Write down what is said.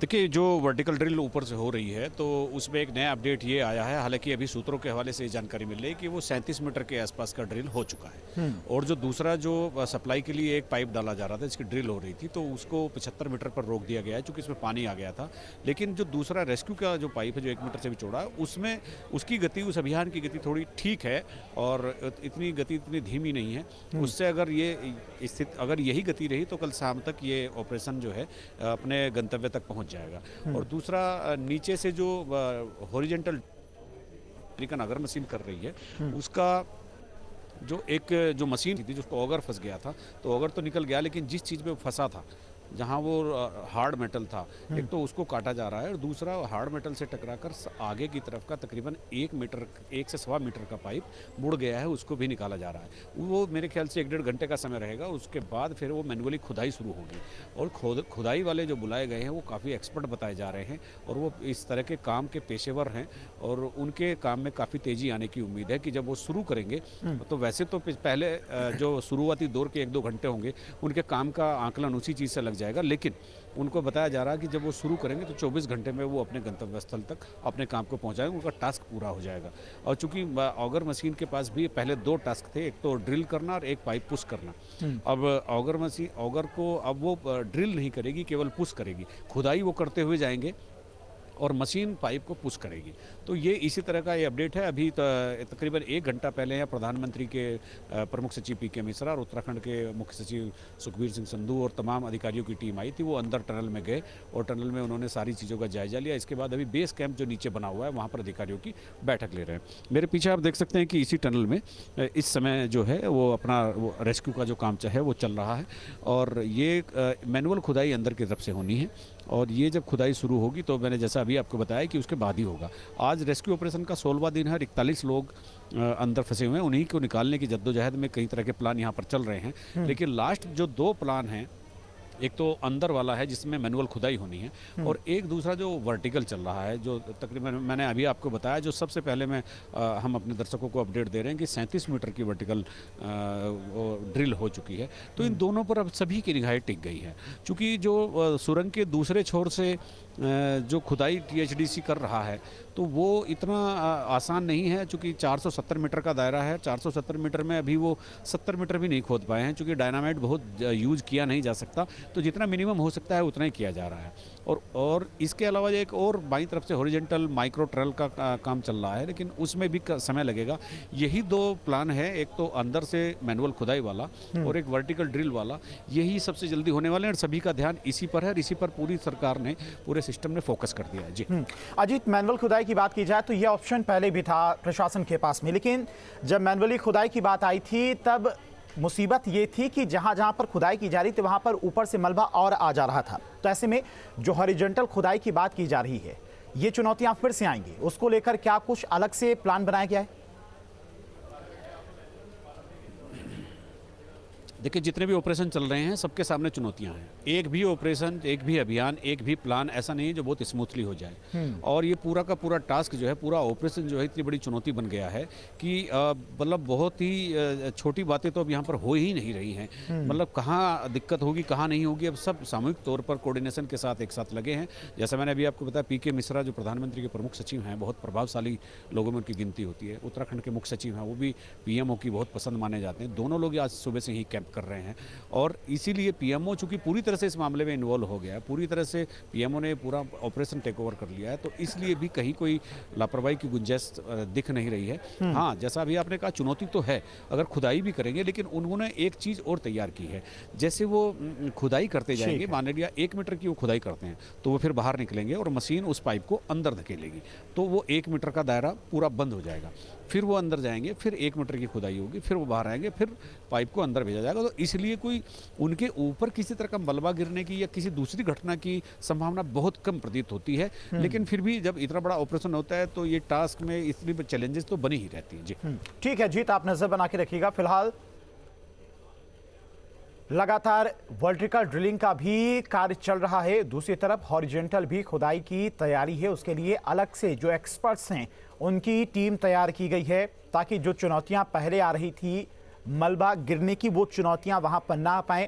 देखिए, जो vertical drill ऊपर से हो रही है तो उसमें एक नया अपडेट ये आया है। हालांकि अभी सूत्रों के हवाले से ये जानकारी मिल रही है कि वो 37 मीटर के आसपास का ड्रिल हो चुका है। और जो दूसरा जो सप्लाई के लिए एक पाइप डाला जा रहा था, इसकी ड्रिल हो रही थी, तो उसको 75 मीटर पर रोक दिया गया है चूँकि इसमें पानी आ गया था। लेकिन जो दूसरा रेस्क्यू का जो पाइप है, जो 1 मीटर से भी चौड़ा है, उसमें उसकी गति, उस अभियान की गति थोड़ी ठीक है और इतनी गति इतनी धीमी नहीं है। उससे अगर ये स्थिति, अगर यही गति रही तो कल शाम तक ये ऑपरेशन जो है अपने गंतव्य तक पहुंच जाएगा। और दूसरा, नीचे से जो हॉरिजेंटल अमेरिकन अगर मशीन कर रही है, उसका जो एक जो मशीन थी जिसको ऑगर फंस गया था, तो ऑगर तो निकल गया, लेकिन जिस चीज़ में वो फंसा था, जहाँ वो हार्ड मेटल था, एक तो उसको काटा जा रहा है और दूसरा हार्ड मेटल से टकराकर आगे की तरफ का तकरीबन 1 मीटर, 1 से सवा मीटर का पाइप मुड़ गया है, उसको भी निकाला जा रहा है। वो मेरे ख्याल से 1-1.5 घंटे का समय रहेगा। उसके बाद फिर वो मैनुअली खुदाई शुरू होगी और खुदाई वाले जो बुलाए गए हैं वो काफ़ी एक्सपर्ट बताए जा रहे हैं और वो इस तरह के काम के पेशेवर हैं और उनके काम में काफ़ी तेज़ी आने की उम्मीद है कि जब वो शुरू करेंगे तो वैसे तो पहले जो शुरुआती दौर के 1-2 घंटे होंगे, उनके काम का आकलन उसी चीज़ से लग जाएगा। लेकिन उनको बताया जा रहा है कि जब वो शुरू करेंगे तो 24 घंटे में वो अपने गंतव्य स्थल तक अपने काम को पहुंचाएंगे, उनका टास्क पूरा हो जाएगा। और चूंकि ऑगर मशीन के पास भी पहले 2 टास्क थे, एक तो ड्रिल करना और एक पाइप पुश करना। अब ऑगर को अब वो ड्रिल नहीं करेगी, केवल पुश करेगी। खुदाई वो करते हुए जाएंगे और मशीन पाइप को पुश करेगी। तो ये इसी तरह का ये अपडेट है। अभी तकरीबन 1 घंटा पहले यहाँ प्रधानमंत्री के प्रमुख सचिव पीके मिश्रा और उत्तराखंड के मुख्य सचिव सुखबीर सिंह संधू और तमाम अधिकारियों की टीम आई थी। वो अंदर टनल में गए और टनल में उन्होंने सारी चीज़ों का जायजा लिया। इसके बाद अभी बेस कैंप जो नीचे बना हुआ है, वहाँ पर अधिकारियों की बैठक ले रहे हैं। मेरे पीछे आप देख सकते हैं कि इसी टनल में इस समय जो है वो अपना वो रेस्क्यू का जो काम है वो चल रहा है और ये मैनुअल खुदाई अंदर की तरफ से होनी है और ये जब खुदाई शुरू होगी तो मैंने जैसा अभी आपको बताया कि उसके बाद ही होगा। आज रेस्क्यू ऑपरेशन का 16वां दिन है और 41 लोग अंदर फंसे हुए हैं। उन्हीं को निकालने की जद्दोजहद में कई तरह के प्लान यहाँ पर चल रहे हैं। लेकिन लास्ट जो 2 प्लान हैं, एक तो अंदर वाला है जिसमें मैनुअल खुदाई होनी है और एक दूसरा जो वर्टिकल चल रहा है, जो तकरीबन मैंने अभी आपको बताया, जो सबसे पहले हम अपने दर्शकों को अपडेट दे रहे हैं कि 37 मीटर की वर्टिकल ड्रिल हो चुकी है। तो इन दोनों पर अब सभी की निगाहें टिक गई है। चूँकि जो सुरंग के दूसरे छोर से जो खुदाई THDC कर रहा है तो वो इतना आसान नहीं है। चूँकि 470 मीटर का दायरा है, 470 मीटर में अभी वो 70 मीटर भी नहीं खोद पाए हैं, चूँकि डायनामाइट बहुत यूज़ किया नहीं जा सकता। तो जितना मिनिमम हो सकता है उतना ही किया जा रहा है। और इसके अलावा एक और बाईं तरफ से हॉरिजेंटल माइक्रो ट्रल का काम चल रहा है, लेकिन उसमें भी समय लगेगा। यही 2 प्लान है, एक तो अंदर से मैनुअल खुदाई वाला और एक वर्टिकल ड्रिल वाला। यही सबसे जल्दी होने वाले हैं और सभी का ध्यान इसी पर है और इसी पर पूरी सरकार ने, पूरे सिस्टम ने फोकस कर दिया है। जी अजीत, मैनुअल खुदाई की बात की जाए तो यह ऑप्शन पहले भी था प्रशासन के पास में, लेकिन जब मैनुअली खुदाई की बात आई थी तब मुसीबत ये थी कि जहां जहां पर खुदाई की जा रही थी वहां पर ऊपर से मलबा और आ जा रहा था। तो ऐसे में जो हॉरिजॉन्टल खुदाई की बात की जा रही है, ये चुनौतियां फिर से आएंगी। उसको लेकर क्या कुछ अलग से प्लान बनाया गया है? देखिए, जितने भी ऑपरेशन चल रहे हैं सबके सामने चुनौतियां हैं। एक भी ऑपरेशन, एक भी अभियान, एक भी प्लान ऐसा नहीं है जो बहुत स्मूथली हो जाए। और ये पूरा का पूरा टास्क जो है, पूरा ऑपरेशन जो है, इतनी बड़ी चुनौती बन गया है कि मतलब बहुत ही छोटी बातें तो अब यहाँ पर हो ही नहीं रही हैं। मतलब कहाँ दिक्कत होगी, कहाँ नहीं होगी, अब सब सामूहिक तौर पर कोऑर्डिनेशन के साथ एक साथ लगे हैं। जैसा मैंने अभी आपको बताया, पीके मिश्रा जो प्रधानमंत्री के प्रमुख सचिव हैं, बहुत प्रभावशाली लोगों में उनकी गिनती होती है। उत्तराखंड के मुख्य सचिव हैं, वो भी PMO की बहुत पसंद माने जाते हैं। दोनों लोग आज सुबह से ही कैंप कर रहे हैं और इसीलिए PMO चूंकि पूरी तरह से इस मामले में इन्वॉल्व हो गया है, पूरी तरह से PMO ने पूरा ऑपरेशन टेक ओवर कर लिया है, तो इसलिए भी कहीं कोई लापरवाही की गुंजाइश दिख नहीं रही है। हाँ, जैसा अभी आपने कहा, चुनौती तो है। अगर खुदाई भी करेंगे, लेकिन उन्होंने एक चीज़ और तैयार की है। जैसे वो खुदाई करते जाएंगे, मान लिया 1 मीटर की वो खुदाई करते हैं, तो वो फिर बाहर निकलेंगे और मशीन उस पाइप को अंदर धकेलेगी, तो वो 1 मीटर का दायरा पूरा बंद हो जाएगा। फिर वो अंदर जाएंगे, फिर 1 मीटर की खुदाई होगी, फिर वो बाहर आएंगे, फिर पाइप को अंदर भेजा जाएगा। तो इसलिए कोई उनके ऊपर किसी तरह का मलबा गिरने की या किसी दूसरी घटना की संभावना बहुत कम प्रतीत होती है। लेकिन फिर भी जब इतना बड़ा ऑपरेशन होता है तो ये टास्क में इतनी चैलेंजेस तो बनी ही रहती हैं। जी ठीक है जीत, आप नजर बना के रखिएगा। फिलहाल लगातार वर्टिकल ड्रिलिंग का भी कार्य चल रहा है, दूसरी तरफ हॉरिजॉन्टल भी खुदाई की तैयारी है। उसके लिए अलग से जो एक्सपर्ट्स हैं उनकी टीम तैयार की गई है ताकि जो चुनौतियां पहले आ रही थी मलबा गिरने की, वो चुनौतियां वहां पर ना आ पाएं।